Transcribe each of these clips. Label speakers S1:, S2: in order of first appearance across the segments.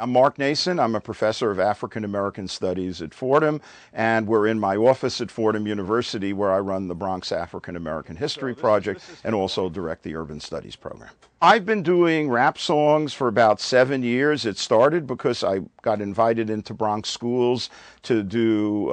S1: I'm Mark Nason. I'm a professor of African American Studies at Fordham, and we're in my office at Fordham University where I run the Bronx African American History Project and also direct the Urban Studies program. I've been doing rap songs for about 7 years. It started because I got invited into Bronx schools to do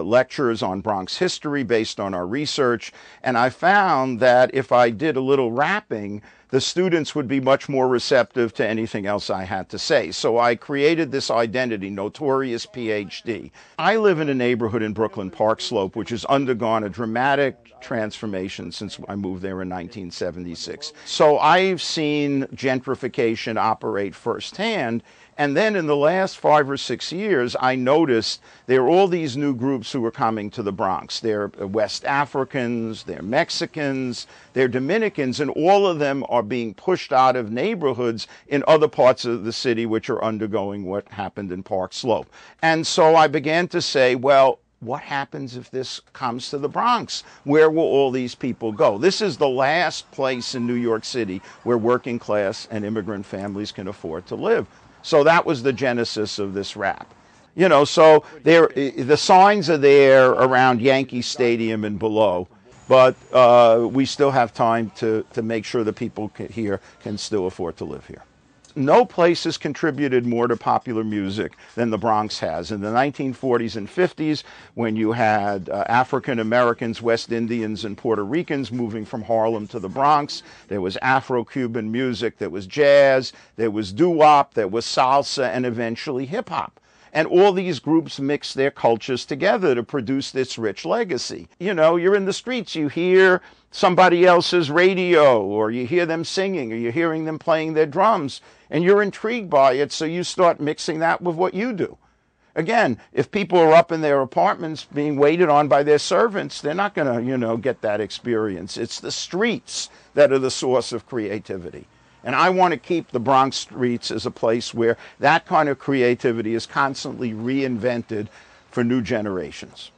S1: lectures on Bronx history based on our research, and I found that if I did a little rapping, the students would be much more receptive to anything else I had to say. So I created this identity, Notorious PhD. I live in a neighborhood in Brooklyn, Park Slope, which has undergone a dramatic transformation since I moved there in 1976. So I've seen gentrification operate firsthand. And then in the last 5 or 6 years, I noticed there are all these new groups who are coming to the Bronx. They're West Africans, they're Mexicans, they're Dominicans, and all of them are being pushed out of neighborhoods in other parts of the city which are undergoing what happened in Park Slope. And so I began to say, well, what happens if this comes to the Bronx? Where will all these people go? This is the last place in New York City where working class and immigrant families can afford to live. So that was the genesis of this rap. You know, so the signs are there around Yankee Stadium and below, but we still have time to make sure that people here can still afford to live here. No place has contributed more to popular music than the Bronx has. In the 1940s and 50s, when you had African Americans, West Indians, and Puerto Ricans moving from Harlem to the Bronx, there was Afro-Cuban music, there was jazz, there was doo-wop, there was salsa, and eventually hip-hop. And all these groups mix their cultures together to produce this rich legacy. You know, you're in the streets, you hear somebody else's radio, or you hear them singing, or you're hearing them playing their drums, and you're intrigued by it, so you start mixing that with what you do. Again, if people are up in their apartments being waited on by their servants, they're not going to, you know, get that experience. It's the streets that are the source of creativity. And I want to keep the Bronx streets as a place where that kind of creativity is constantly reinvented for new generations.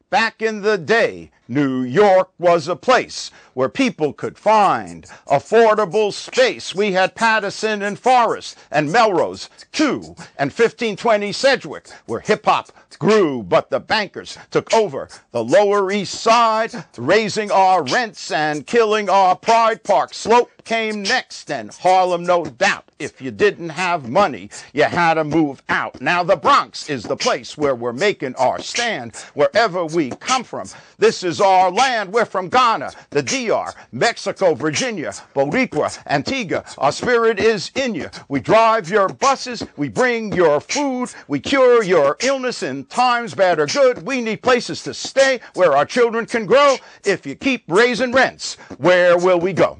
S1: Back in the day, New York was a place where people could find affordable space. We had Patterson and Forest and Melrose, too, and 1520 Sedgwick, where hip-hop grew, but the bankers took over the Lower East Side, raising our rents and killing our pride. Park Slope came next, and Harlem, no doubt. If you didn't have money, you had to move out. Now the Bronx is the place where we're making our stand, wherever we come from. This is our land. We're from Ghana, the DR, Mexico, Virginia, Boricua, Antigua. Our spirit is in you. We drive your buses. We bring your food. We cure your illness in times bad or good. We need places to stay where our children can grow. If you keep raising rents, where will we go?